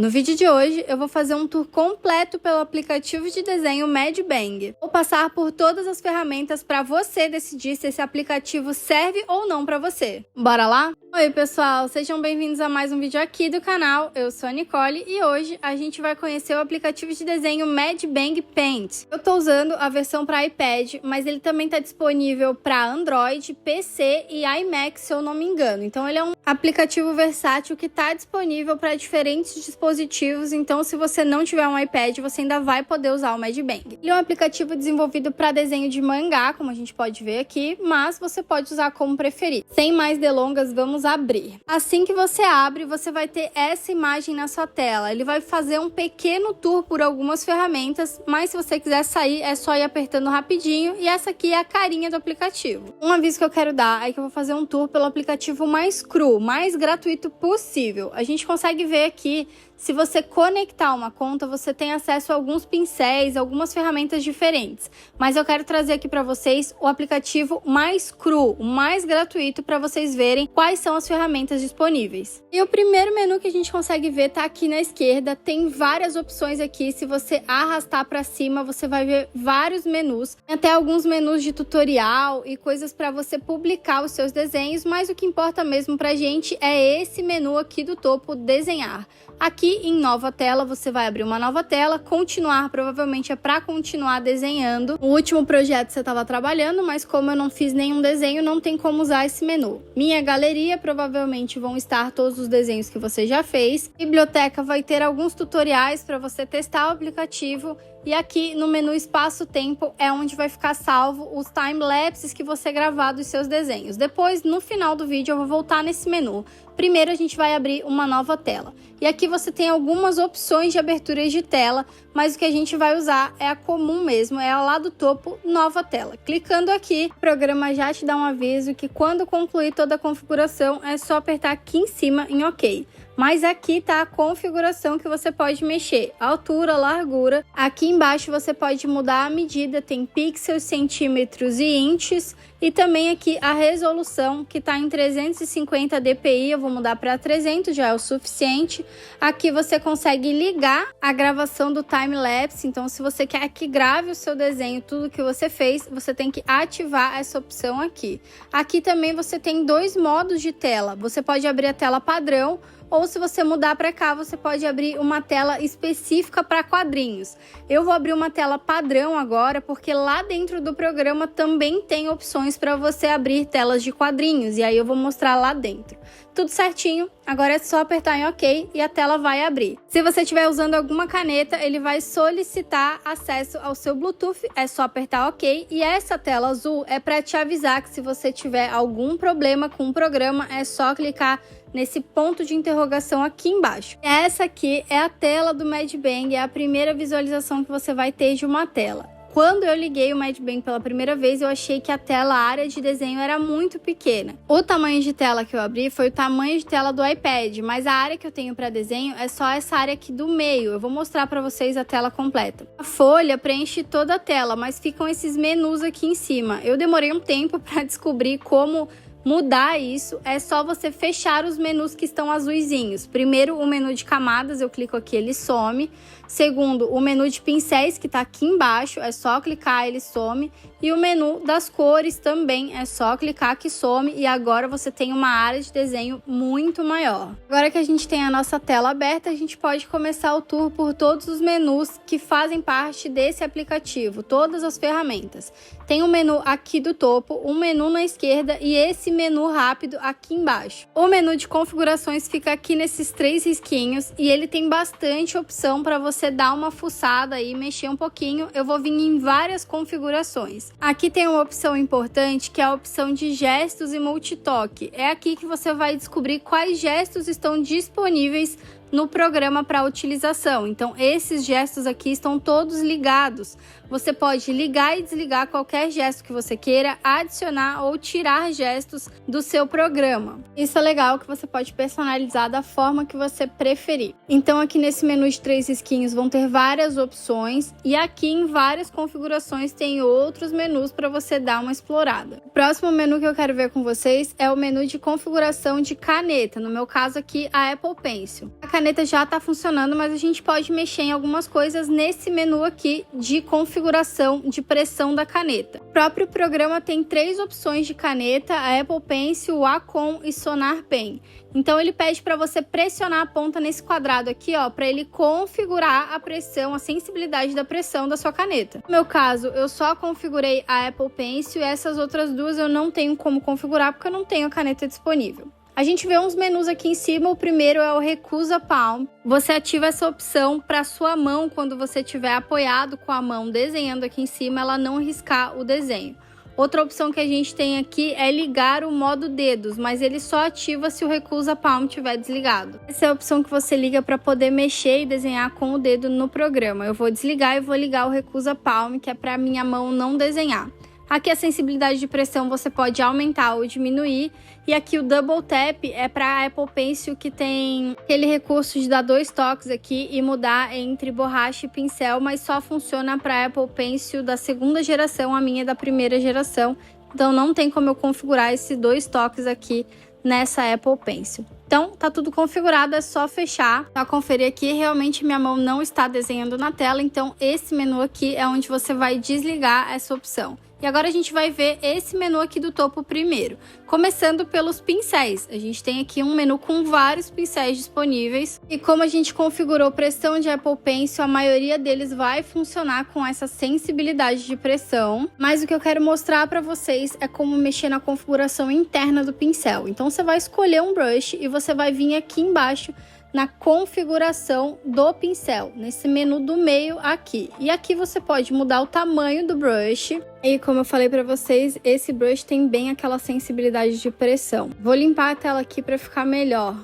No vídeo de hoje, eu vou fazer um tour completo pelo aplicativo de desenho Medbang. Vou passar por todas as ferramentas para você decidir se esse aplicativo serve ou não para você. Bora lá? Oi pessoal, sejam bem-vindos a mais um vídeo aqui do canal. Eu sou a Nicole e hoje a gente vai conhecer o aplicativo de desenho Medbang Paint. Eu tô usando a versão para iPad, mas ele também está disponível para Android, PC e iMac, se eu não me engano. Então ele é um aplicativo versátil que está disponível para diferentes dispositivos, então se você não tiver um iPad, você ainda vai poder usar o Medbang. Ele é um aplicativo desenvolvido para desenho de mangá, como a gente pode ver aqui, mas você pode usar como preferir. Sem mais delongas, vamos abrir. Assim que você abre, você vai ter essa imagem na sua tela. Ele vai fazer um pequeno tour por algumas ferramentas, mas se você quiser sair, é só ir apertando rapidinho, e essa aqui é a carinha do aplicativo. Um aviso que eu quero dar é que eu vou fazer um tour pelo aplicativo mais cru, mais gratuito possível. A gente consegue ver aqui, se você conectar uma conta, você tem acesso a alguns pincéis, algumas ferramentas diferentes. Mas eu quero trazer aqui para vocês o aplicativo mais cru, o mais gratuito, para vocês verem quais são as ferramentas disponíveis. E o primeiro menu que a gente consegue ver tá aqui na esquerda. Tem várias opções aqui. Se você arrastar para cima, você vai ver vários menus. Tem até alguns menus de tutorial e coisas para você publicar os seus desenhos. Mas o que importa mesmo pra gente é esse menu aqui do topo, desenhar. Aqui em nova tela, você vai abrir uma nova tela, continuar provavelmente é para continuar desenhando. O último projeto você estava trabalhando, mas como eu não fiz nenhum desenho, não tem como usar esse menu. Minha galeria, provavelmente vão estar todos os desenhos que você já fez. Biblioteca vai ter alguns tutoriais para você testar o aplicativo. E aqui no menu espaço-tempo é onde vai ficar salvo os time-lapses que você gravar dos seus desenhos. Depois, no final do vídeo, eu vou voltar nesse menu. Primeiro a gente vai abrir uma nova tela. E aqui você tem algumas opções de aberturas de tela, mas o que a gente vai usar é a comum mesmo, é a lá do topo, nova tela. Clicando aqui, o programa já te dá um aviso que quando concluir toda a configuração é só apertar aqui em cima em OK. Mas aqui está a configuração que você pode mexer, altura, largura. Aqui embaixo você pode mudar a medida, tem pixels, centímetros e inches. E também aqui a resolução, que está em 350 dpi, eu vou mudar para 300, já é o suficiente. Aqui você consegue ligar a gravação do time-lapse, então se você quer que grave o seu desenho, tudo que você fez, você tem que ativar essa opção aqui. Aqui também você tem dois modos de tela, você pode abrir a tela padrão, ou se você mudar para cá, você pode abrir uma tela específica para quadrinhos. Eu vou abrir uma tela padrão agora, porque lá dentro do programa também tem opções para você abrir telas de quadrinhos, e aí eu vou mostrar lá dentro. Tudo certinho, agora é só apertar em OK e a tela vai abrir. Se você estiver usando alguma caneta, ele vai solicitar acesso ao seu Bluetooth, é só apertar OK, e essa tela azul é para te avisar que se você tiver algum problema com o programa, é só clicar nesse ponto de interrogação aqui embaixo. Essa aqui é a tela do Medbang, é a primeira visualização que você vai ter de uma tela. Quando eu liguei o Medbang pela primeira vez, eu achei que a área de desenho era muito pequena. O tamanho de tela que eu abri foi o tamanho de tela do iPad, mas a área que eu tenho para desenho é só essa área aqui do meio. Eu vou mostrar para vocês a tela completa. A folha preenche toda a tela, mas ficam esses menus aqui em cima. Eu demorei um tempo para descobrir como mudar isso. É só você fechar os menus que estão azuisinhos. Primeiro, o menu de camadas, eu clico aqui, ele some. Segundo, o menu de pincéis, que está aqui embaixo, é só clicar, ele some. E o menu das cores também, é só clicar que some. E agora você tem uma área de desenho muito maior. Agora que a gente tem a nossa tela aberta, a gente pode começar o tour por todos os menus que fazem parte desse aplicativo, todas as ferramentas. Tem um menu aqui do topo, um menu na esquerda e esse menu rápido aqui embaixo. O menu de configurações fica aqui nesses três risquinhos e ele tem bastante opção para você dar uma fuçada e mexer um pouquinho. Eu vou vir em várias configurações. Aqui tem uma opção importante que é a opção de gestos e multitoque. É aqui que você vai descobrir quais gestos estão disponíveis no programa para utilização. Então esses gestos aqui estão todos ligados. você pode ligar e desligar qualquer gesto que você queira, adicionar ou tirar gestos do seu programa. Isso é legal, que você pode personalizar da forma que você preferir. Então aqui nesse menu de 3 risquinhos vão ter várias opções e aqui em várias configurações tem outros menus para você dar uma explorada. O próximo menu que eu quero ver com vocês é o menu de configuração de caneta, no meu caso aqui a Apple Pencil. A caneta já está funcionando, mas a gente pode mexer em algumas coisas nesse menu aqui de configuração de pressão da caneta. O próprio programa tem 3 opções de caneta, a Apple Pencil, o Wacom e Sonar Pen. Então ele pede para você pressionar a ponta nesse quadrado aqui, ó, para ele configurar a pressão, a sensibilidade da pressão da sua caneta. No meu caso, eu só configurei a Apple Pencil e essas outras duas eu não tenho como configurar porque eu não tenho a caneta disponível. A gente vê uns menus aqui em cima, o primeiro é o Recusa Palm. Você ativa essa opção para sua mão, quando você estiver apoiado com a mão desenhando aqui em cima, ela não riscar o desenho. Outra opção que a gente tem aqui é ligar o modo dedos, mas ele só ativa se o Recusa Palm estiver desligado. Essa é a opção que você liga para poder mexer e desenhar com o dedo no programa. Eu vou desligar e vou ligar o Recusa Palm, que é para minha mão não desenhar. Aqui a sensibilidade de pressão você pode aumentar ou diminuir. E aqui o Double Tap é para a Apple Pencil, que tem aquele recurso de dar 2 toques aqui e mudar entre borracha e pincel, mas só funciona para a Apple Pencil da 2ª geração, a minha é da 1ª geração. Então não tem como eu configurar esses 2 toques aqui nessa Apple Pencil. Então tá tudo configurado, é só fechar. Para conferir aqui, realmente minha mão não está desenhando na tela, então esse menu aqui é onde você vai desligar essa opção. E agora a gente vai ver esse menu aqui do topo primeiro. Começando pelos pincéis. A gente tem aqui um menu com vários pincéis disponíveis. E como a gente configurou pressão de Apple Pencil, a maioria deles vai funcionar com essa sensibilidade de pressão. Mas o que eu quero mostrar para vocês é como mexer na configuração interna do pincel. Então você vai escolher um brush e você vai vir aqui embaixo na configuração do pincel, nesse menu do meio aqui. E aqui você pode mudar o tamanho do brush. E como eu falei para vocês, esse brush tem bem aquela sensibilidade de pressão. Vou limpar a tela aqui para ficar melhor.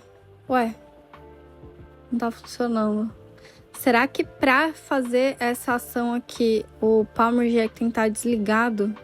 Ué, não tá funcionando. Será que para fazer essa ação aqui, o Palm Rejecting tá desligado?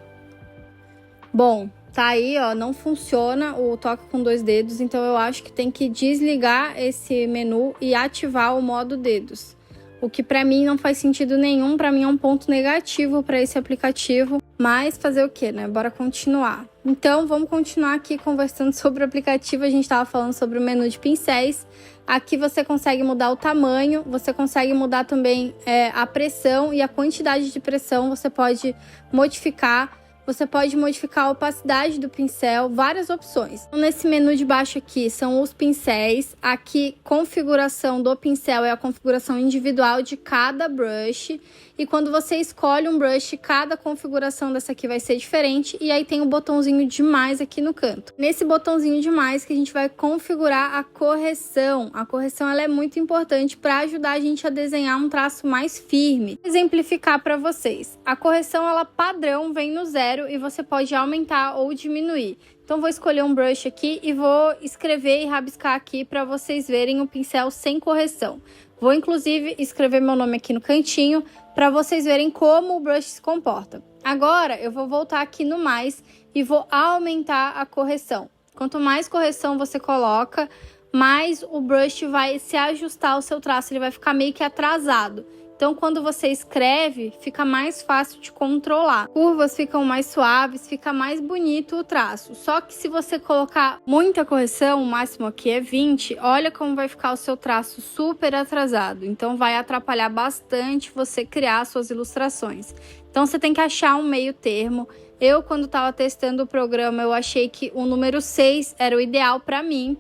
Bom, tá aí, ó, não funciona o toque com 2 dedos, então eu acho que tem que desligar esse menu e ativar o modo dedos. O que pra mim não faz sentido nenhum, pra mim é um ponto negativo para esse aplicativo, mas fazer o que, né? Bora continuar. Então vamos continuar aqui conversando sobre o aplicativo. A gente tava falando sobre o menu de pincéis. Aqui você consegue mudar o tamanho, você consegue mudar também a pressão e a quantidade de pressão, você pode modificar. Você pode modificar a opacidade do pincel, várias opções. Então, nesse menu de baixo aqui são os pincéis. Aqui, configuração do pincel é a configuração individual de cada brush. E quando você escolhe um brush, cada configuração dessa aqui vai ser diferente. E aí tem o botãozinho de mais aqui no canto. Nesse botãozinho de mais que a gente vai configurar a correção. A correção ela é muito importante para ajudar a gente a desenhar um traço mais firme. Vou exemplificar para vocês. A correção ela padrão vem no 0 e você pode aumentar ou diminuir. Então vou escolher um brush aqui e vou escrever e rabiscar aqui para vocês verem o pincel sem correção. Vou inclusive escrever meu nome aqui no cantinho para vocês verem como o brush se comporta. Agora eu vou voltar aqui no mais e vou aumentar a correção. Quanto mais correção você coloca, mais o brush vai se ajustar ao seu traço, ele vai ficar meio que atrasado. Então, quando você escreve, fica mais fácil de controlar. Curvas ficam mais suaves, fica mais bonito o traço. Só que se você colocar muita correção, o máximo aqui é 20, olha como vai ficar o seu traço super atrasado. Então, vai atrapalhar bastante você criar suas ilustrações. Então, você tem que achar um meio termo. Eu, quando estava testando o programa, eu achei que o número 6 era o ideal para mim,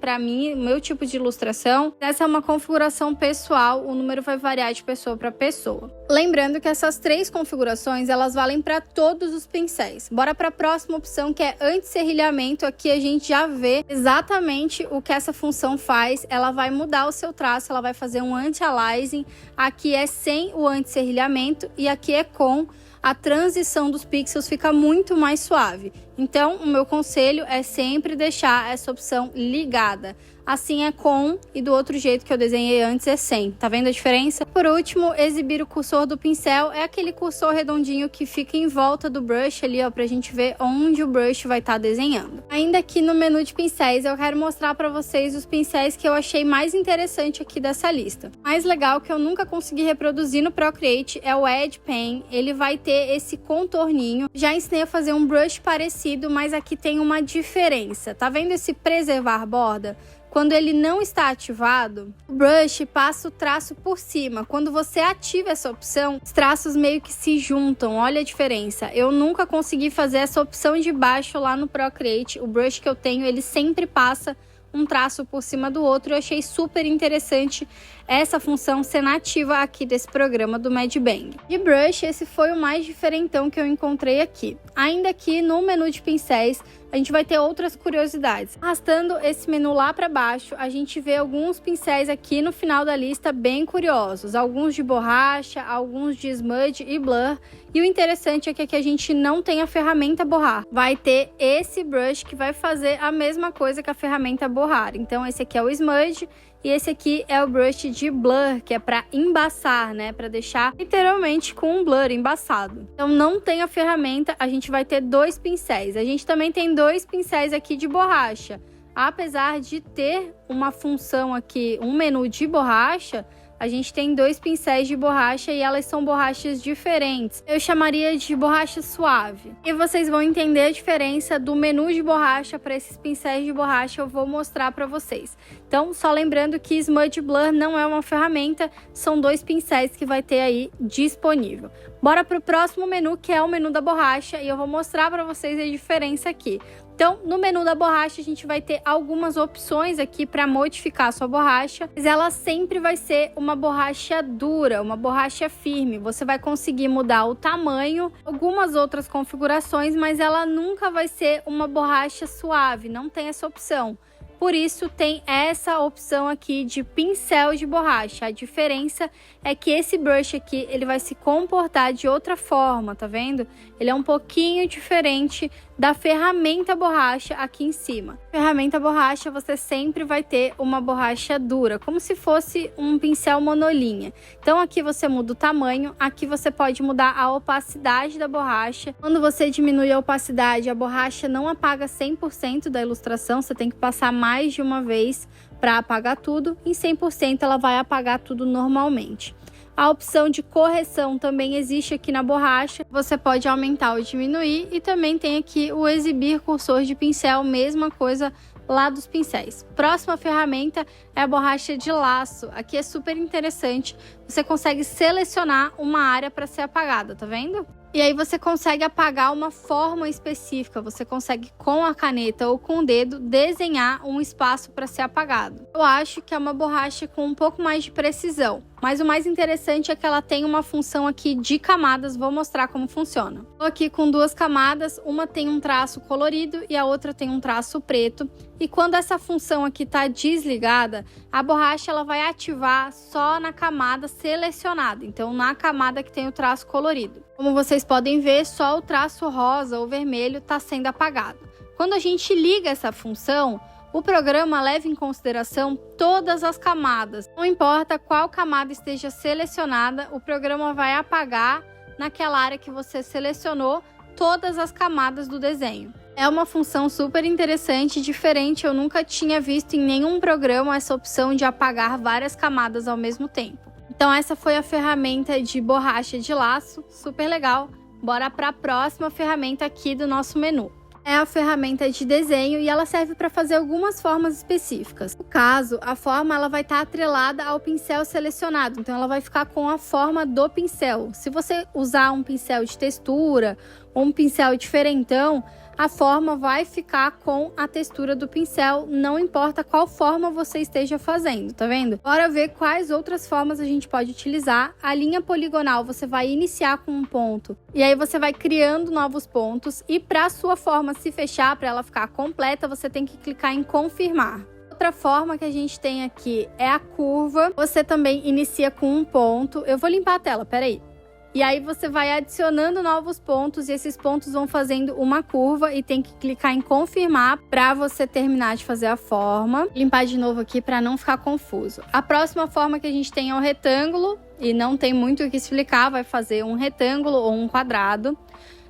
o meu tipo de ilustração. Essa é uma configuração pessoal, o número vai variar de pessoa para pessoa. Lembrando que essas 3 configurações, elas valem para todos os pincéis. Bora para a próxima opção, que é anti-serrilhamento. Aqui a gente já vê exatamente o que essa função faz. Ela vai mudar o seu traço, ela vai fazer um anti-aliasing. Aqui é sem o anti-serrilhamento e aqui é com. A transição dos pixels fica muito mais suave. Então, o meu conselho é sempre deixar essa opção ligada. assim é com, e do outro jeito que eu desenhei antes é sem. Tá vendo a diferença? Por último, exibir o cursor do pincel é aquele cursor redondinho que fica em volta do brush ali, ó, pra gente ver onde o brush vai estar desenhando. Ainda aqui no menu de pincéis, eu quero mostrar pra vocês os pincéis que eu achei mais interessante aqui dessa lista. O mais legal que eu nunca consegui reproduzir no Procreate é o Edge Pen. Ele vai ter esse contorninho. Já ensinei a fazer um brush parecido, mas aqui tem uma diferença. Tá vendo esse preservar borda? Quando ele não está ativado, o brush passa o traço por cima. Quando você ativa essa opção, os traços meio que se juntam. Olha a diferença. Eu nunca consegui fazer essa opção de baixo lá no Procreate. O brush que eu tenho, ele sempre passa um traço por cima do outro. Eu achei super interessante essa função ser nativa aqui desse programa do Mad Bang. De brush, esse foi o mais diferentão que eu encontrei aqui. Ainda aqui no menu de pincéis, a gente vai ter outras curiosidades. Arrastando esse menu lá para baixo, a gente vê alguns pincéis aqui no final da lista bem curiosos. Alguns de borracha, alguns de smudge e blur. E o interessante é que aqui a gente não tem a ferramenta borrar. Vai ter esse brush que vai fazer a mesma coisa que a ferramenta borrar. Então esse aqui é o smudge e esse aqui é o brush de blur, que é para embaçar, né? Para deixar literalmente com um blur embaçado. Então não tem a ferramenta, a gente vai ter dois pincéis. A gente também tem dois pincéis aqui de borracha. Apesar de ter uma função aqui, um menu de borracha, a gente tem dois pincéis de borracha e elas são borrachas diferentes. Eu chamaria de borracha suave. E vocês vão entender a diferença do menu de borracha para esses pincéis de borracha, eu vou mostrar para vocês. Então, só lembrando que Smudge Blur não é uma ferramenta, são dois pincéis que vai ter aí disponível. Bora para o próximo menu, que é o menu da borracha, e eu vou mostrar para vocês a diferença aqui. Então, no menu da borracha, a gente vai ter algumas opções aqui para modificar a sua borracha, mas ela sempre vai ser uma borracha dura, uma borracha firme. Você vai conseguir mudar o tamanho, algumas outras configurações, mas ela nunca vai ser uma borracha suave, não tem essa opção. Por isso tem essa opção aqui de pincel de borracha. A diferença é que esse brush aqui, ele vai se comportar de outra forma, tá vendo? Ele é um pouquinho diferente da ferramenta borracha aqui em cima. Ferramenta borracha, você sempre vai ter uma borracha dura, como se fosse um pincel monolinha. Então aqui você muda o tamanho, aqui você pode mudar a opacidade da borracha. Quando você diminui a opacidade, a borracha não apaga 100% da ilustração, você tem que passar mais de uma vez para apagar tudo. Em 100% ela vai apagar tudo normalmente. A opção de correção também existe aqui na borracha. Você pode aumentar ou diminuir, e também tem aqui o exibir cursor de pincel, mesma coisa lá dos pincéis. Próxima ferramenta é a borracha de laço. Aqui é super interessante. Você consegue selecionar uma área para ser apagada, tá vendo? E aí você consegue apagar uma forma específica, você consegue com a caneta ou com o dedo desenhar um espaço para ser apagado. Eu acho que é uma borracha com um pouco mais de precisão, mas o mais interessante é que ela tem uma função aqui de camadas, vou mostrar como funciona. Estou aqui com duas camadas, uma tem um traço colorido e a outra tem um traço preto. E quando essa função aqui está desligada, a borracha ela vai ativar só na camada selecionada, então na camada que tem o traço colorido. Como vocês podem ver, só o traço rosa ou vermelho está sendo apagado. Quando a gente liga essa função, o programa leva em consideração todas as camadas. Não importa qual camada esteja selecionada, o programa vai apagar naquela área que você selecionou todas as camadas do desenho. É uma função super interessante e diferente, eu nunca tinha visto em nenhum programa essa opção de apagar várias camadas ao mesmo tempo. Então essa foi a ferramenta de borracha de laço, super legal. Bora para a próxima ferramenta aqui do nosso menu. É a ferramenta de desenho e ela serve para fazer algumas formas específicas. No caso, a forma ela vai estar atrelada ao pincel selecionado, então ela vai ficar com a forma do pincel. Se você usar um pincel de textura ou um pincel diferentão, a forma vai ficar com a textura do pincel, não importa qual forma você esteja fazendo, tá vendo? Bora ver quais outras formas a gente pode utilizar. A linha poligonal você vai iniciar com um ponto e aí você vai criando novos pontos, e para a sua forma se fechar, para ela ficar completa, você tem que clicar em confirmar. Outra forma que a gente tem aqui é a curva. Você também inicia com um ponto. Eu vou limpar a tela, peraí. E aí você vai adicionando novos pontos e esses pontos vão fazendo uma curva e tem que clicar em confirmar para você terminar de fazer a forma. Limpar de novo aqui para não ficar confuso. A próxima forma que a gente tem é o retângulo e não tem muito o que explicar, vai fazer um retângulo ou um quadrado.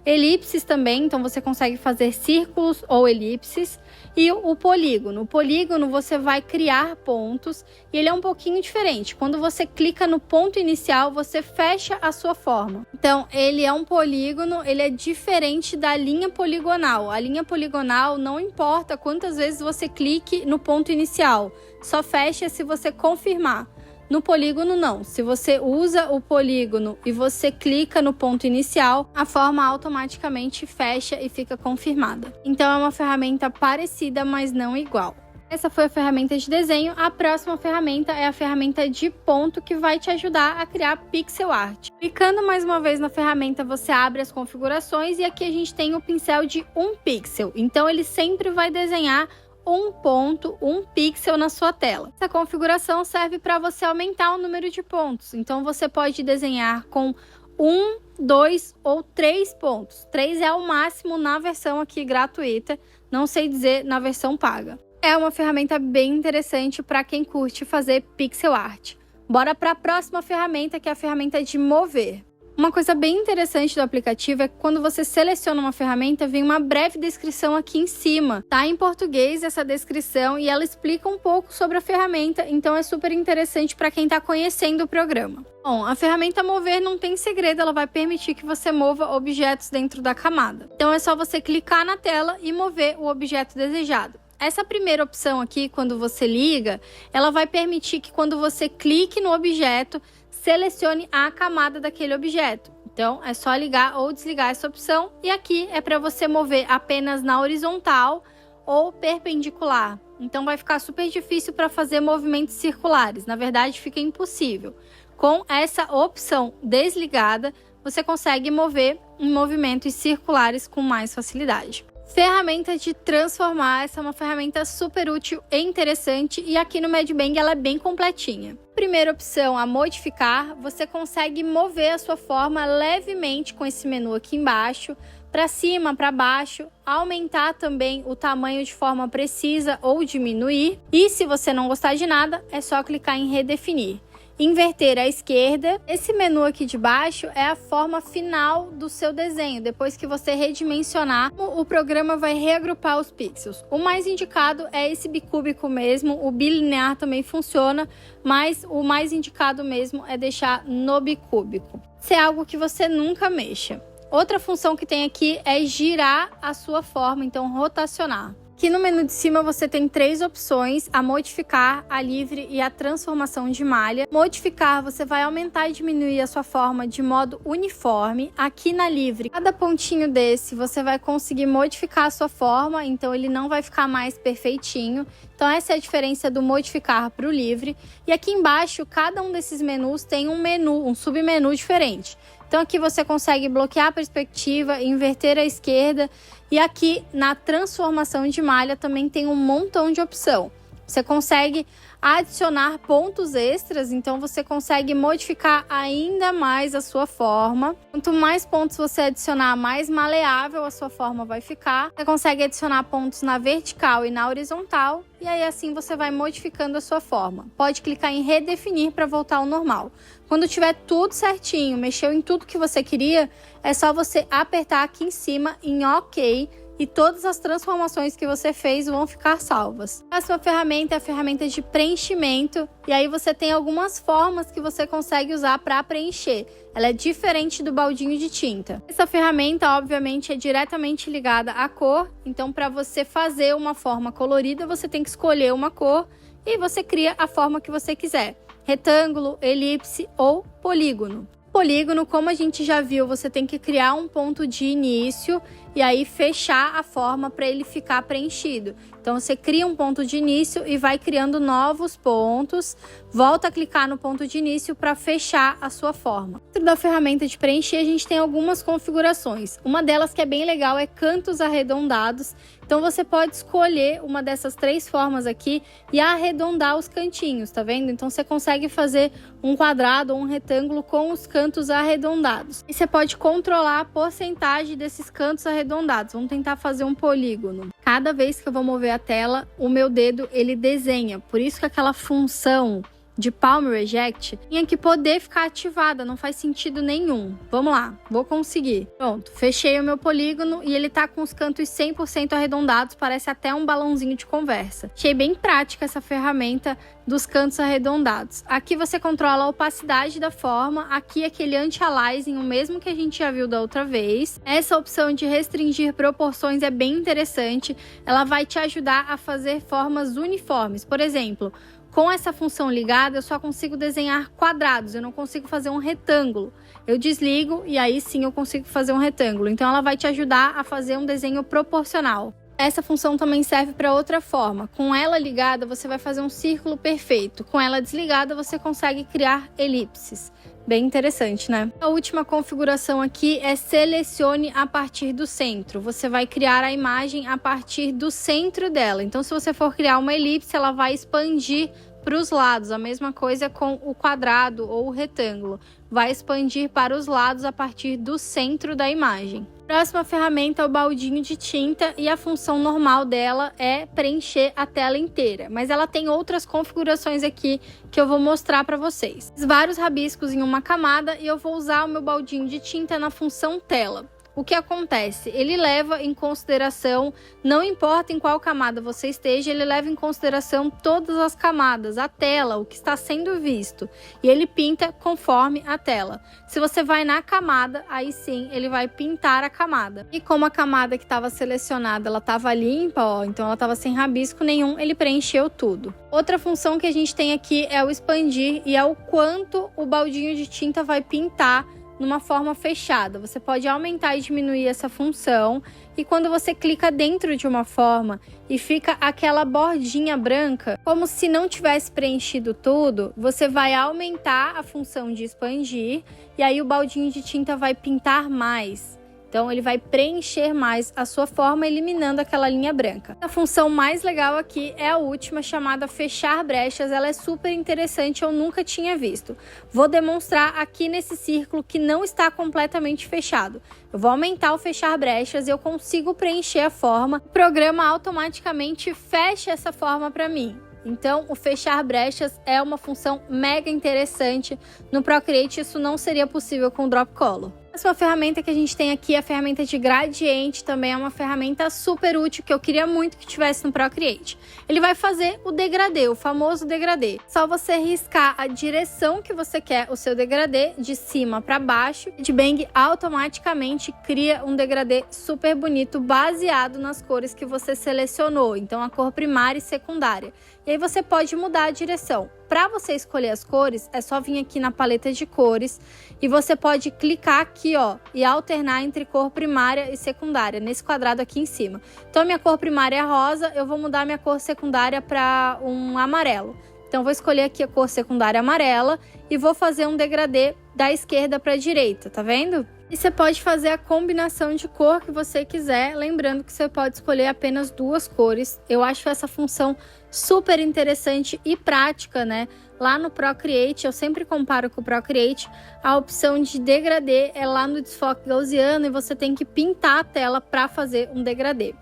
Elipses também, então você consegue fazer círculos ou elipses. E o polígono. O polígono você vai criar pontos e ele é um pouquinho diferente. Quando você clica no ponto inicial, você fecha a sua forma. Então, ele é um polígono, ele é diferente da linha poligonal. A linha poligonal não importa quantas vezes você clique no ponto inicial, só fecha se você confirmar. No polígono não, se você usa o polígono e você clica no ponto inicial, a forma automaticamente fecha e fica confirmada. Então é uma ferramenta parecida, mas não igual. Essa foi a ferramenta de desenho. A próxima ferramenta é a ferramenta de ponto, que vai te ajudar a criar pixel art. Clicando mais uma vez na ferramenta, você abre as configurações e aqui a gente tem o pincel de 1 pixel. Então ele sempre vai desenhar um ponto, um pixel na sua tela. Essa configuração serve para você aumentar o número de pontos. Então você pode desenhar com 1, 2 ou 3 pontos. 3 é o máximo na versão aqui gratuita, não sei dizer na versão paga. É uma ferramenta bem interessante para quem curte fazer pixel art. Bora para a próxima ferramenta, que é a ferramenta de mover. Uma coisa bem interessante do aplicativo é que quando você seleciona uma ferramenta, vem uma breve descrição aqui em cima. Tá em português essa descrição e ela explica um pouco sobre a ferramenta, então é super interessante para quem está conhecendo o programa. Bom, a ferramenta mover não tem segredo, ela vai permitir que você mova objetos dentro da camada. Então é só você clicar na tela e mover o objeto desejado. Essa primeira opção aqui, quando você liga, ela vai permitir que quando você clique no objeto, selecione a camada daquele objeto. Então, é só ligar ou desligar essa opção. E aqui é para você mover apenas na horizontal ou perpendicular. Então, vai ficar super difícil para fazer movimentos circulares. Na verdade, fica impossível. Com essa opção desligada, você consegue mover em movimentos circulares com mais facilidade. Ferramenta de transformar, essa é uma ferramenta super útil e interessante, e aqui no Medbang ela é bem completinha. Primeira opção, a modificar, você consegue mover a sua forma levemente com esse menu aqui embaixo, para cima, para baixo, aumentar também o tamanho de forma precisa ou diminuir, e se você não gostar de nada, é só clicar em redefinir. Inverter à esquerda. Esse menu aqui de baixo é a forma final do seu desenho. Depois que você redimensionar, o programa vai reagrupar os pixels. O mais indicado é esse bicúbico mesmo, o bilinear também funciona, mas o mais indicado mesmo é deixar no bicúbico. Isso é algo que você nunca mexa. Outra função que tem aqui é girar a sua forma, então rotacionar. Aqui no menu de cima você tem 3 opções, a modificar, a livre e a transformação de malha. Modificar, você vai aumentar e diminuir a sua forma de modo uniforme. Aqui na livre, cada pontinho desse você vai conseguir modificar a sua forma, então ele não vai ficar mais perfeitinho. Então essa é a diferença do modificar para o livre. E aqui embaixo, cada um desses menus tem um menu, um submenu diferente. Então aqui você consegue bloquear a perspectiva, inverter à esquerda, e aqui na transformação de malha também tem um montão de opção. Você consegue adicionar pontos extras, então você consegue modificar ainda mais a sua forma. Quanto mais pontos você adicionar, mais maleável a sua forma vai ficar. Você consegue adicionar pontos na vertical e na horizontal, e aí assim você vai modificando a sua forma. Pode clicar em redefinir para voltar ao normal. Quando tiver tudo certinho, mexeu em tudo que você queria, é só você apertar aqui em cima em OK, e todas as transformações que você fez vão ficar salvas. A próxima ferramenta é a ferramenta de preenchimento, e aí você tem algumas formas que você consegue usar para preencher. Ela é diferente do baldinho de tinta. Essa ferramenta, obviamente, é diretamente ligada à cor, então para você fazer uma forma colorida, você tem que escolher uma cor e você cria a forma que você quiser. Retângulo, elipse ou polígono. Polígono, como a gente já viu, você tem que criar um ponto de início e aí fechar a forma para ele ficar preenchido. Então você cria um ponto de início e vai criando novos pontos, volta a clicar no ponto de início para fechar a sua forma. Dentro da ferramenta de preencher a gente tem algumas configurações. Uma delas que é bem legal é cantos arredondados. Então você pode escolher uma dessas 3 formas aqui e arredondar os cantinhos, tá vendo? Então você consegue fazer um quadrado ou um retângulo com os cantos arredondados. E você pode controlar a porcentagem desses cantos arredondados. Vamos tentar fazer um polígono. Cada vez que eu vou mover a tela, o meu dedo ele desenha. Por isso que aquela função de Palm Reject tinha que poder ficar ativada, não faz sentido nenhum. Vamos lá, vou conseguir. Pronto, fechei o meu polígono e ele tá com os cantos 100% arredondados, parece até um balãozinho de conversa. Achei bem prática essa ferramenta dos cantos arredondados. Aqui você controla a opacidade da forma, aqui aquele anti-aliasing, o mesmo que a gente já viu da outra vez. Essa opção de restringir proporções é bem interessante, ela vai te ajudar a fazer formas uniformes. Por exemplo, com essa função ligada, eu só consigo desenhar quadrados, eu não consigo fazer um retângulo. Eu desligo e aí sim eu consigo fazer um retângulo. Então ela vai te ajudar a fazer um desenho proporcional. Essa função também serve para outra forma. Com ela ligada, você vai fazer um círculo perfeito. Com ela desligada, você consegue criar elipses. Bem interessante, né? A última configuração aqui é selecione a partir do centro. Você vai criar a imagem a partir do centro dela. Então, se você for criar uma elipse, ela vai expandir para os lados. A mesma coisa com o quadrado ou o retângulo. Vai expandir para os lados a partir do centro da imagem. Próxima ferramenta é o baldinho de tinta e a função normal dela é preencher a tela inteira, mas ela tem outras configurações aqui que eu vou mostrar para vocês. Vários rabiscos em uma camada e eu vou usar o meu baldinho de tinta na função tela. O que acontece? Ele leva em consideração, não importa em qual camada você esteja, ele leva em consideração todas as camadas, a tela, o que está sendo visto. E ele pinta conforme a tela. Se você vai na camada, aí sim ele vai pintar a camada. E como a camada que estava selecionada, ela estava limpa, ó, então ela estava sem rabisco nenhum, ele preencheu tudo. Outra função que a gente tem aqui é o expandir e é o quanto o baldinho de tinta vai pintar numa forma fechada. Você pode aumentar e diminuir essa função e quando você clica dentro de uma forma e fica aquela bordinha branca, como se não tivesse preenchido tudo, você vai aumentar a função de expandir e aí o baldinho de tinta vai pintar mais. Então, ele vai preencher mais a sua forma, eliminando aquela linha branca. A função mais legal aqui é a última, chamada fechar brechas. Ela é super interessante, eu nunca tinha visto. Vou demonstrar aqui nesse círculo que não está completamente fechado. Eu vou aumentar o fechar brechas e eu consigo preencher a forma. O programa automaticamente fecha essa forma para mim. Então, o fechar brechas é uma função mega interessante. No Procreate, isso não seria possível com o Drop Color. A próxima ferramenta que a gente tem aqui é a ferramenta de gradiente, também é uma ferramenta super útil que eu queria muito que tivesse no Procreate. Ele vai fazer o degradê, o famoso degradê. Só você riscar a direção que você quer o seu degradê, de cima para baixo. O Bang automaticamente cria um degradê super bonito, baseado nas cores que você selecionou. Então, a cor primária e secundária. E aí você pode mudar a direção. Para você escolher as cores, é só vir aqui na paleta de cores e você pode clicar aqui, ó, e alternar entre cor primária e secundária, nesse quadrado aqui em cima. Então, a minha cor primária é rosa, eu vou mudar minha cor secundária para um amarelo. Então, vou escolher aqui a cor secundária amarela e vou fazer um degradê da esquerda para a direita, tá vendo? E você pode fazer a combinação de cor que você quiser, lembrando que você pode escolher apenas 2 cores. Eu acho essa função super interessante e prática, né? Lá no Procreate, eu sempre comparo com o Procreate, a opção de degradê é lá no desfoque gaussiano e você tem que pintar a tela para fazer um degradê.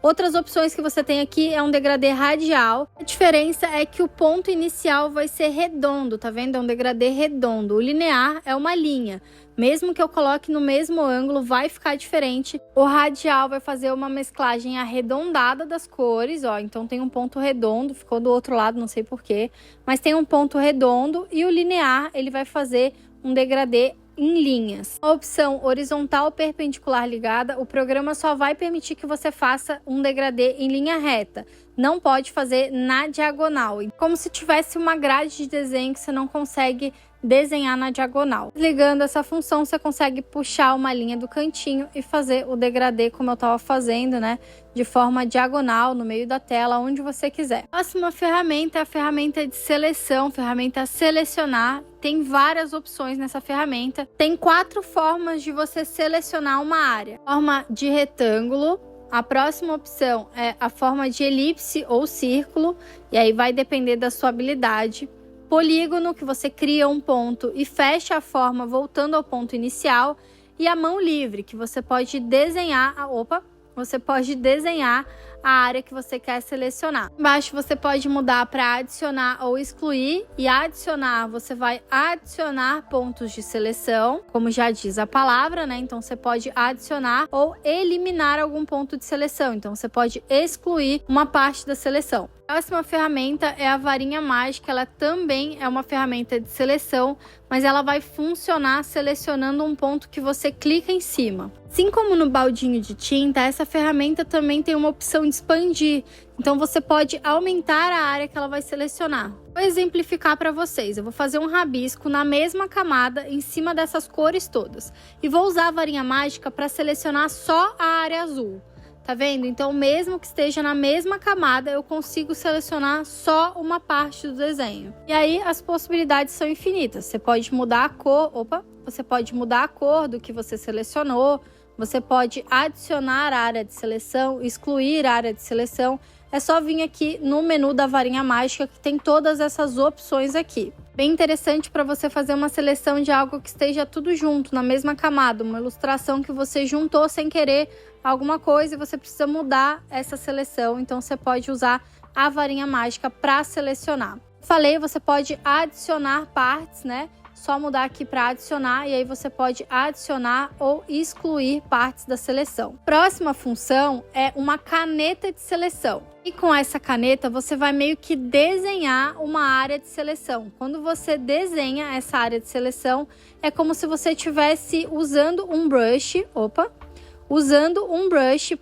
Outras opções que você tem aqui é um degradê radial. A diferença é que o ponto inicial vai ser redondo, tá vendo? É um degradê redondo. O linear é uma linha. Mesmo que eu coloque no mesmo ângulo, vai ficar diferente. O radial vai fazer uma mesclagem arredondada das cores, ó. Então tem um ponto redondo, ficou do outro lado, não sei porquê. Mas tem um ponto redondo e o linear, ele vai fazer um degradê em linhas. A opção horizontal perpendicular ligada, o programa só vai permitir que você faça um degradê em linha reta. Não pode fazer na diagonal. Como se tivesse uma grade de desenho que você não consegue desenhar na diagonal. Ligando essa função, você consegue puxar uma linha do cantinho e fazer o degradê como eu estava fazendo, né? De forma diagonal, no meio da tela, onde você quiser. A próxima ferramenta é a ferramenta de seleção, ferramenta selecionar. Tem várias opções nessa ferramenta. Tem 4 formas de você selecionar uma área. Forma de retângulo. A próxima opção é a forma de elipse ou círculo. E aí vai depender da sua habilidade. Polígono, que você cria um ponto e fecha a forma voltando ao ponto inicial. E a mão livre, que você pode desenhar a área que você quer selecionar. Embaixo você pode mudar para adicionar ou excluir. E adicionar, você vai adicionar pontos de seleção, como já diz a palavra, né? Então você pode adicionar ou eliminar algum ponto de seleção. Então você pode excluir uma parte da seleção. A próxima ferramenta é a varinha mágica. Ela também é uma ferramenta de seleção, mas ela vai funcionar selecionando um ponto que você clica em cima. Assim como no baldinho de tinta, essa ferramenta também tem uma opção de expandir. Então você pode aumentar a área que ela vai selecionar. Vou exemplificar para vocês. Eu vou fazer um rabisco na mesma camada em cima dessas cores todas. E vou usar a varinha mágica para selecionar só a área azul. Tá vendo? Então, mesmo que esteja na mesma camada, eu consigo selecionar só uma parte do desenho. E aí, as possibilidades são infinitas. Você pode mudar a cor, você pode mudar a cor do que você selecionou, você pode adicionar a área de seleção, excluir a área de seleção. É só vir aqui no menu da varinha mágica que tem todas essas opções aqui. Bem interessante para você fazer uma seleção de algo que esteja tudo junto, na mesma camada, uma ilustração que você juntou sem querer alguma coisa e você precisa mudar essa seleção, então você pode usar a varinha mágica para selecionar. Falei, você pode adicionar partes, né? Só mudar aqui para adicionar e aí você pode adicionar ou excluir partes da seleção. Próxima função é uma caneta de seleção. E com essa caneta você vai meio que desenhar uma área de seleção. Quando você desenha essa área de seleção, é como se você estivesse usando um brush,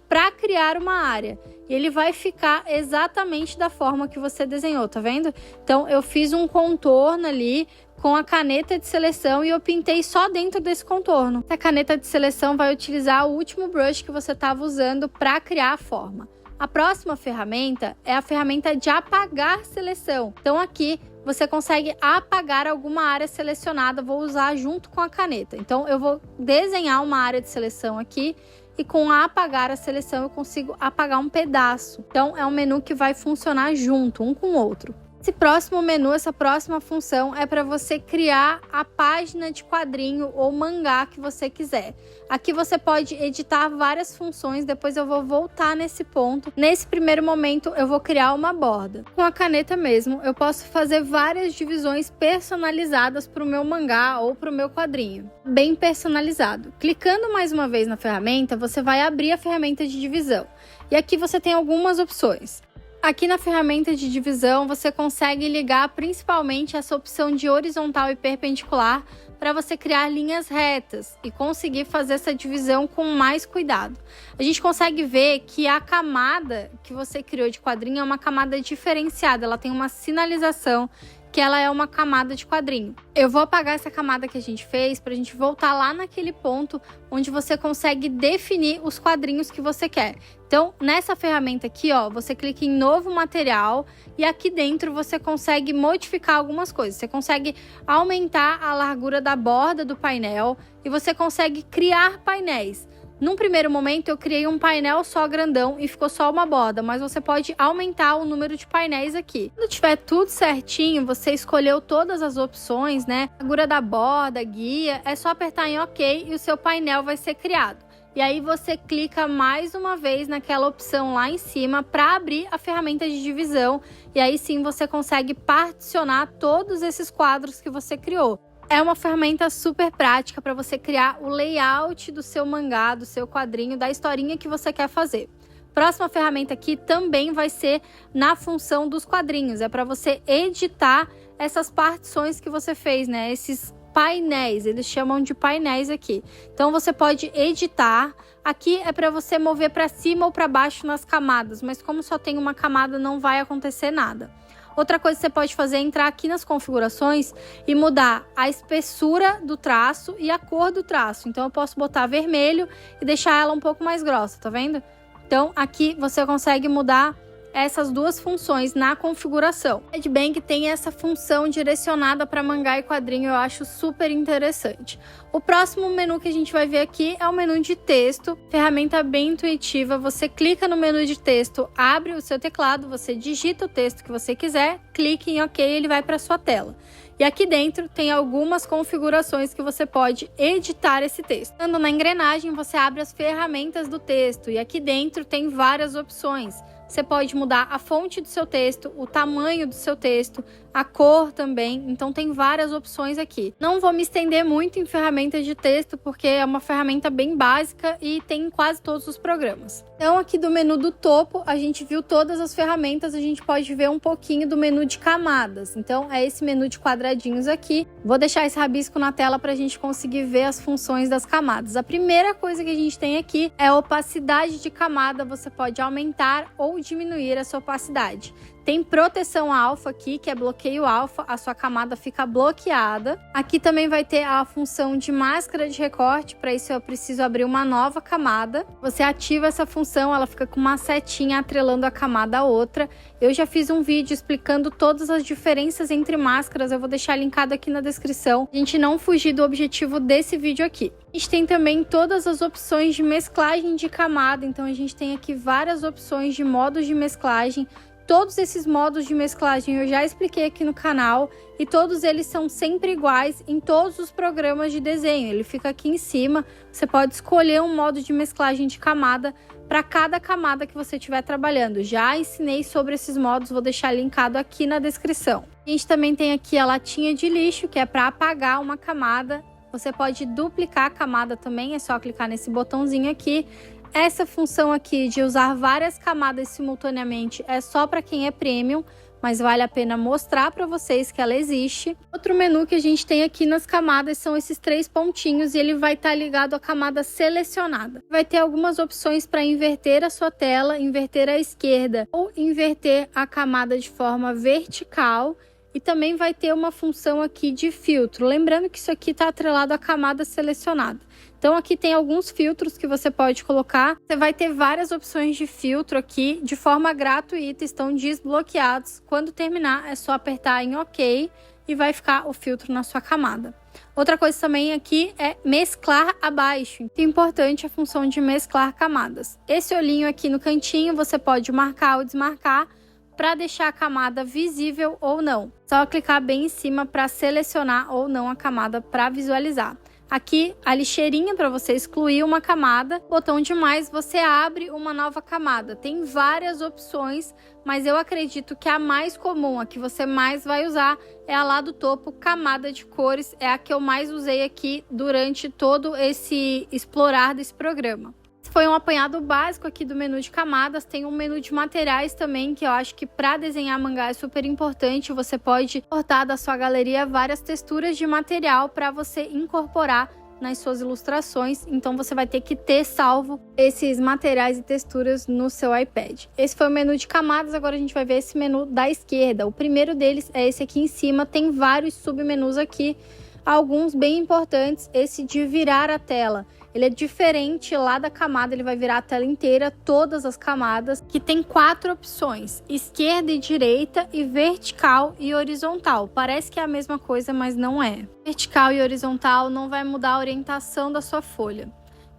para criar uma área. E ele vai ficar exatamente da forma que você desenhou, tá vendo? Então eu fiz um contorno ali com a caneta de seleção e eu pintei só dentro desse contorno. A caneta de seleção vai utilizar o último brush que você estava usando para criar a forma. A próxima ferramenta é a ferramenta de apagar seleção. Então aqui você consegue apagar alguma área selecionada, vou usar junto com a caneta. Então eu vou desenhar uma área de seleção aqui e com apagar a seleção eu consigo apagar um pedaço. Então é um menu que vai funcionar junto, um com o outro. Esse próximo menu, essa próxima função é para você criar a página de quadrinho ou mangá que você quiser. Aqui você pode editar várias funções, depois eu vou voltar nesse ponto. Nesse primeiro momento eu vou criar uma borda. Com a caneta mesmo, eu posso fazer várias divisões personalizadas para o meu mangá ou para o meu quadrinho. Bem personalizado. Clicando mais uma vez na ferramenta, você vai abrir a ferramenta de divisão. E aqui você tem algumas opções. Aqui na ferramenta de divisão, você consegue ligar principalmente essa opção de horizontal e perpendicular para você criar linhas retas e conseguir fazer essa divisão com mais cuidado. A gente consegue ver que a camada que você criou de quadrinho é uma camada diferenciada, ela tem uma sinalização que ela é uma camada de quadrinho. Eu vou apagar essa camada que a gente fez para a gente voltar lá naquele ponto onde você consegue definir os quadrinhos que você quer. Então, nessa ferramenta aqui, ó, você clica em novo material e aqui dentro você consegue modificar algumas coisas. Você consegue aumentar a largura da borda do painel e você consegue criar painéis. Num primeiro momento eu criei um painel só grandão e ficou só uma borda, mas você pode aumentar o número de painéis aqui. Quando tiver tudo certinho, você escolheu todas as opções, né? Largura da borda, guia, é só apertar em OK e o seu painel vai ser criado. E aí você clica mais uma vez naquela opção lá em cima para abrir a ferramenta de divisão e aí sim você consegue particionar todos esses quadros que você criou. É uma ferramenta super prática para você criar o layout do seu mangá, do seu quadrinho, da historinha que você quer fazer. Próxima ferramenta aqui também vai ser na função dos quadrinhos. É para você editar essas partições que você fez, né? Esses painéis, eles chamam de painéis aqui. Então você pode editar. Aqui é para você mover para cima ou para baixo nas camadas, mas como só tem uma camada não vai acontecer nada. Outra coisa que você pode fazer é entrar aqui nas configurações e mudar a espessura do traço e a cor do traço. Então eu posso botar vermelho e deixar ela um pouco mais grossa, tá vendo? Então aqui você consegue mudar essas duas funções na configuração. O MedBang tem essa função direcionada para mangá e quadrinho, eu acho super interessante. O próximo menu que a gente vai ver aqui é o menu de texto, ferramenta bem intuitiva. Você clica no menu de texto, abre o seu teclado, você digita o texto que você quiser, clique em OK e ele vai para sua tela. E aqui dentro tem algumas configurações que você pode editar esse texto. Andando na engrenagem, você abre as ferramentas do texto e aqui dentro tem várias opções. Você pode mudar a fonte do seu texto, o tamanho do seu texto, a cor também, então tem várias opções aqui. Não vou me estender muito em ferramentas de texto, porque é uma ferramenta bem básica e tem em quase todos os programas. Então aqui do menu do topo, a gente viu todas as ferramentas, a gente pode ver um pouquinho do menu de camadas. Então é esse menu de quadradinhos aqui. Vou deixar esse rabisco na tela para a gente conseguir ver as funções das camadas. A primeira coisa que a gente tem aqui é a opacidade de camada, você pode aumentar ou diminuir essa opacidade. Tem proteção alfa aqui, que é bloqueio alfa, a sua camada fica bloqueada. Aqui também vai ter a função de máscara de recorte, para isso eu preciso abrir uma nova camada. Você ativa essa função, ela fica com uma setinha atrelando a camada a outra. Eu já fiz um vídeo explicando todas as diferenças entre máscaras, eu vou deixar linkado aqui na descrição. A gente não fugir do objetivo desse vídeo aqui. A gente tem também todas as opções de mesclagem de camada, então a gente tem aqui várias opções de modos de mesclagem. Todos esses modos de mesclagem eu já expliquei aqui no canal e todos eles são sempre iguais em todos os programas de desenho. Ele fica aqui em cima, você pode escolher um modo de mesclagem de camada para cada camada que você estiver trabalhando. Já ensinei sobre esses modos, vou deixar linkado aqui na descrição. A gente também tem aqui a latinha de lixo, que é para apagar uma camada. Você pode duplicar a camada também, é só clicar nesse botãozinho aqui. Essa função aqui de usar várias camadas simultaneamente é só para quem é premium, mas vale a pena mostrar para vocês que ela existe. Outro menu que a gente tem aqui nas camadas são esses 3 pontinhos e ele vai estar ligado à camada selecionada. Vai ter algumas opções para inverter a sua tela, inverter à esquerda ou inverter a camada de forma vertical. E também vai ter uma função aqui de filtro. Lembrando que isso aqui está atrelado à camada selecionada. Então aqui tem alguns filtros que você pode colocar. Você vai ter várias opções de filtro aqui de forma gratuita, estão desbloqueados. Quando terminar é só apertar em OK e vai ficar o filtro na sua camada. Outra coisa também aqui é mesclar abaixo. É importante a função de mesclar camadas. Esse olhinho aqui no cantinho você pode marcar ou desmarcar para deixar a camada visível ou não. Só clicar bem em cima para selecionar ou não a camada para visualizar. Aqui a lixeirinha para você excluir uma camada, botão de mais, você abre uma nova camada. Tem várias opções, mas eu acredito que a mais comum, a que você mais vai usar, é a lá do topo, camada de cores. É a que eu mais usei aqui durante todo esse explorar desse programa. Foi um apanhado básico aqui do menu de camadas. Tem um menu de materiais também, que eu acho que para desenhar mangá é super importante. Você pode cortar da sua galeria várias texturas de material para você incorporar nas suas ilustrações. Então você vai ter que ter salvo esses materiais e texturas no seu iPad. Esse foi o menu de camadas, agora a gente vai ver esse menu da esquerda. O primeiro deles é esse aqui em cima, tem vários submenus aqui, alguns bem importantes. Esse de virar a tela. Ele é diferente lá da camada, ele vai virar a tela inteira, todas as camadas, que tem 4 opções, esquerda e direita, e vertical e horizontal. Parece que é a mesma coisa, mas não é. Vertical e horizontal não vai mudar a orientação da sua folha.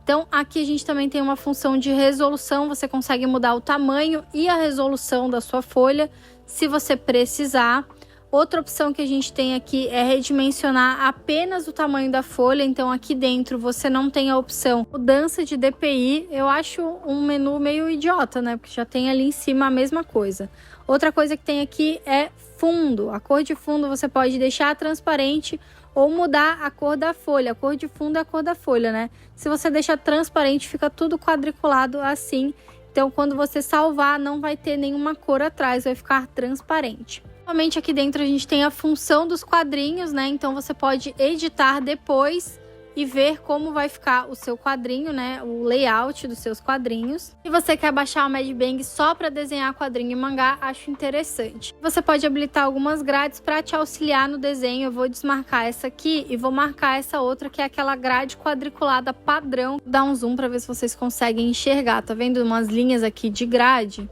Então aqui a gente também tem uma função de resolução, você consegue mudar o tamanho e a resolução da sua folha, se você precisar. Outra opção que a gente tem aqui é redimensionar apenas o tamanho da folha. Então aqui dentro você não tem a opção mudança de DPI. Eu acho um menu meio idiota, né? Porque já tem ali em cima a mesma coisa. Outra coisa que tem aqui é fundo. A cor de fundo você pode deixar transparente ou mudar a cor da folha. A cor de fundo é a cor da folha, né? Se você deixar transparente, fica tudo quadriculado assim. Então quando você salvar, não vai ter nenhuma cor atrás, vai ficar transparente. Somente aqui dentro a gente tem a função dos quadrinhos, né? Então você pode editar depois e ver como vai ficar o seu quadrinho, né? O layout dos seus quadrinhos. Se você quer baixar o Mad Bang só para desenhar quadrinho e mangá, acho interessante. Você pode habilitar algumas grades para te auxiliar no desenho. Eu vou desmarcar essa aqui e vou marcar essa outra, que é aquela grade quadriculada padrão. Vou dar um zoom para ver se vocês conseguem enxergar. Tá vendo umas linhas aqui de grade?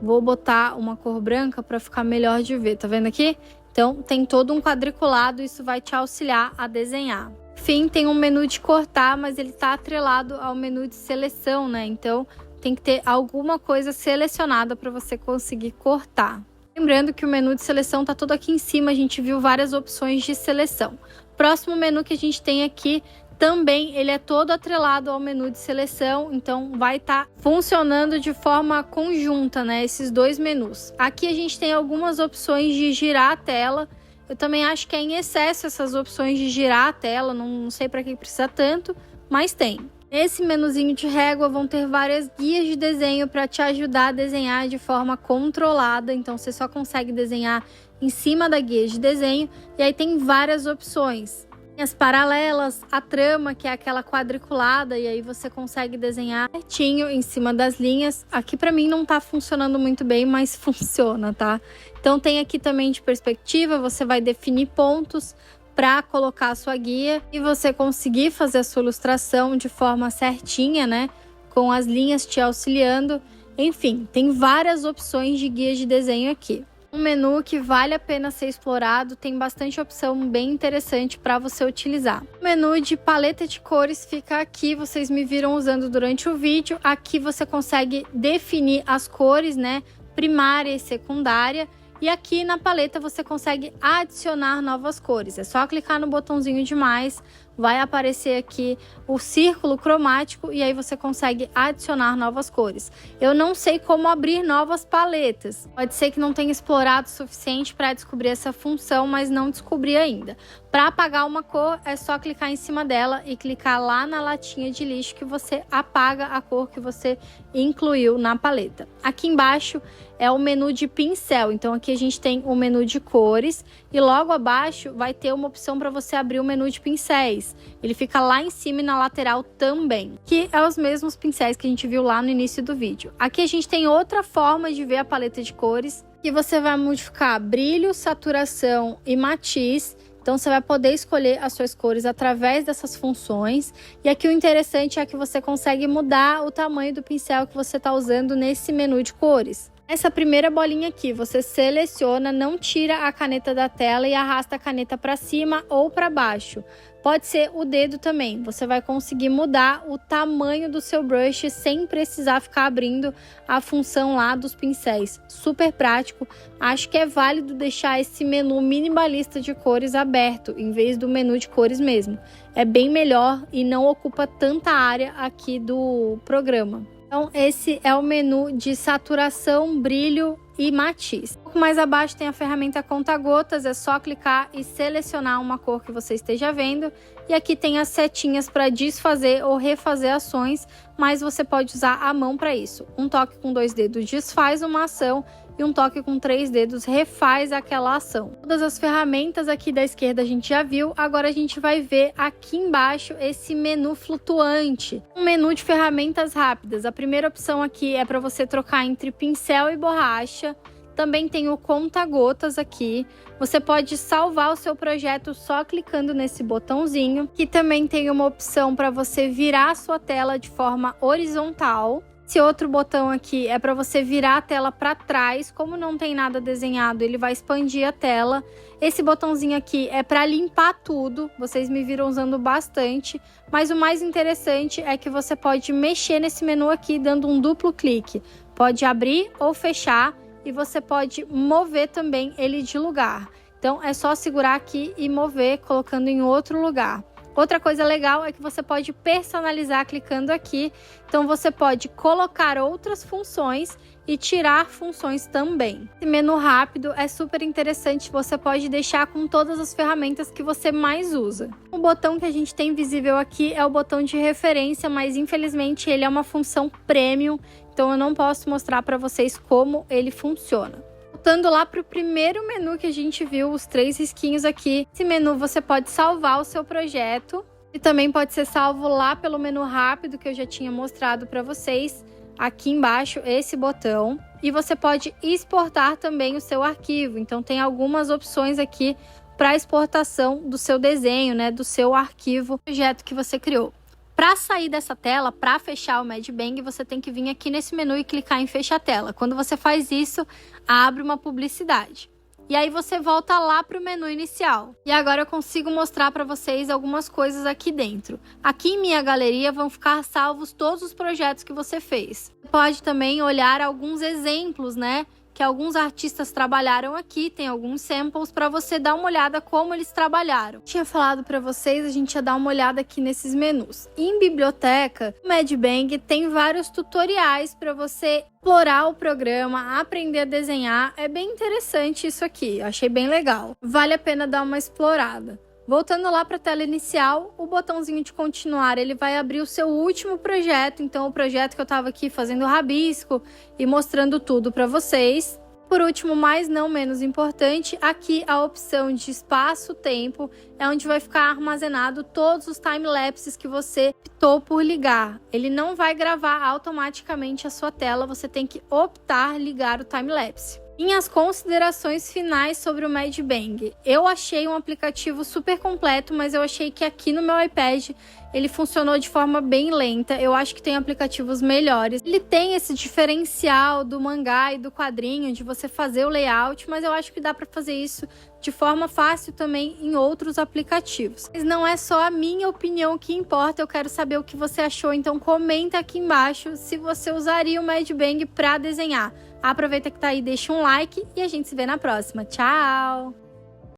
Vou botar uma cor branca para ficar melhor de ver. Tá vendo aqui? Então, tem todo um quadriculado, isso vai te auxiliar a desenhar. Enfim, tem um menu de cortar, mas ele está atrelado ao menu de seleção, né? Então, tem que ter alguma coisa selecionada para você conseguir cortar. Lembrando que o menu de seleção está todo aqui em cima, a gente viu várias opções de seleção. Próximo menu que a gente tem aqui, também ele é todo atrelado ao menu de seleção, então vai estar funcionando de forma conjunta, né? Esses dois menus. Aqui a gente tem algumas opções de girar a tela. Eu também acho que é em excesso essas opções de girar a tela, não sei para que precisa tanto, mas tem. Nesse menuzinho de régua vão ter várias guias de desenho para te ajudar a desenhar de forma controlada, então você só consegue desenhar em cima da guia de desenho, e aí tem várias opções. As paralelas, a trama, que é aquela quadriculada, e aí você consegue desenhar certinho em cima das linhas. Aqui para mim não tá funcionando muito bem, mas funciona, tá? Então tem aqui também de perspectiva, você vai definir pontos para colocar a sua guia e você conseguir fazer a sua ilustração de forma certinha, né? Com as linhas te auxiliando. Enfim, tem várias opções de guias de desenho aqui. Um menu que vale a pena ser explorado, tem bastante opção bem interessante para você utilizar. O menu de paleta de cores fica aqui, vocês me viram usando durante o vídeo. Aqui você consegue definir as cores, né, primária e secundária. E aqui na paleta você consegue adicionar novas cores. É só clicar no botãozinho de mais, vai aparecer aqui o círculo cromático e aí você consegue adicionar novas cores. Eu não sei como abrir novas paletas. Pode ser que não tenha explorado o suficiente para descobrir essa função, mas não descobri ainda. Para apagar uma cor, é só clicar em cima dela e clicar lá na latinha de lixo que você apaga a cor que você incluiu na paleta. Aqui embaixo é o menu de pincel, então aqui a gente tem o menu de cores e logo abaixo vai ter uma opção para você abrir o menu de pincéis. Ele fica lá em cima e na lateral também, que é os mesmos pincéis que a gente viu lá no início do vídeo. Aqui a gente tem outra forma de ver a paleta de cores, que você vai modificar brilho, saturação e matiz. Então você vai poder escolher as suas cores através dessas funções. E aqui o interessante é que você consegue mudar o tamanho do pincel que você está usando nesse menu de cores. Essa primeira bolinha aqui, você seleciona, não tira a caneta da tela e arrasta a caneta para cima ou para baixo. Pode ser o dedo também, você vai conseguir mudar o tamanho do seu brush sem precisar ficar abrindo a função lá dos pincéis. Super prático, acho que é válido deixar esse menu minimalista de cores aberto, em vez do menu de cores mesmo. É bem melhor e não ocupa tanta área aqui do programa. Então esse é o menu de saturação, brilho e matiz. Um pouco mais abaixo tem a ferramenta conta-gotas, é só clicar e selecionar uma cor que você esteja vendo. E aqui tem as setinhas para desfazer ou refazer ações, mas você pode usar a mão para isso. Um toque com 2 dedos desfaz uma ação e um toque com 3 dedos refaz aquela ação. Todas as ferramentas aqui da esquerda a gente já viu, agora a gente vai ver aqui embaixo esse menu flutuante. Um menu de ferramentas rápidas. A primeira opção aqui é para você trocar entre pincel e borracha. Também tem o conta-gotas aqui. Você pode salvar o seu projeto só clicando nesse botãozinho. Aqui também tem uma opção para você virar a sua tela de forma horizontal. Esse outro botão aqui é para você virar a tela para trás. Como não tem nada desenhado, ele vai expandir a tela. Esse botãozinho aqui é para limpar tudo. Vocês me viram usando bastante. Mas o mais interessante é que você pode mexer nesse menu aqui dando um duplo clique. Pode abrir ou fechar e você pode mover também ele de lugar. Então é só segurar aqui e mover colocando em outro lugar. Outra coisa legal é que você pode personalizar clicando aqui, então você pode colocar outras funções e tirar funções também. Esse menu rápido é super interessante, você pode deixar com todas as ferramentas que você mais usa. O botão que a gente tem visível aqui é o botão de referência, mas infelizmente ele é uma função premium, então eu não posso mostrar para vocês como ele funciona. Voltando lá para o primeiro menu que a gente viu, os 3 risquinhos aqui. Esse menu você pode salvar o seu projeto. E também pode ser salvo lá pelo menu rápido que eu já tinha mostrado para vocês. Aqui embaixo, esse botão. E você pode exportar também o seu arquivo. Então tem algumas opções aqui para exportação do seu desenho, né? Do seu arquivo, projeto que você criou. Para sair dessa tela, para fechar o MadBang, você tem que vir aqui nesse menu e clicar em Fecha Tela. Quando você faz isso, abre uma publicidade. E aí você volta lá para o menu inicial. E agora eu consigo mostrar para vocês algumas coisas aqui dentro. Aqui em minha galeria vão ficar salvos todos os projetos que você fez. Você pode também olhar alguns exemplos, né? Que alguns artistas trabalharam aqui, tem alguns samples para você dar uma olhada como eles trabalharam. Tinha falado para vocês, a gente ia dar uma olhada aqui nesses menus. Em biblioteca, o MadBang tem vários tutoriais para você explorar o programa, aprender a desenhar. É bem interessante isso aqui, achei bem legal. Vale a pena dar uma explorada. Voltando lá para a tela inicial, o botãozinho de continuar, ele vai abrir o seu último projeto. Então, o projeto que eu estava aqui fazendo rabisco e mostrando tudo para vocês. Por último, mas não menos importante, aqui a opção de espaço-tempo é onde vai ficar armazenado todos os timelapses que você optou por ligar. Ele não vai gravar automaticamente a sua tela, você tem que optar ligar o timelapse. Minhas considerações finais sobre o MadBang. Eu achei um aplicativo super completo, mas eu achei que aqui no meu iPad ele funcionou de forma bem lenta. Eu acho que tem aplicativos melhores. Ele tem esse diferencial do mangá e do quadrinho, de você fazer o layout, mas eu acho que dá para fazer isso de forma fácil também em outros aplicativos. Mas não é só a minha opinião que importa, eu quero saber o que você achou, então comenta aqui embaixo se você usaria o MadBang para desenhar. Aproveita que tá aí, deixa um like e a gente se vê na próxima. Tchau!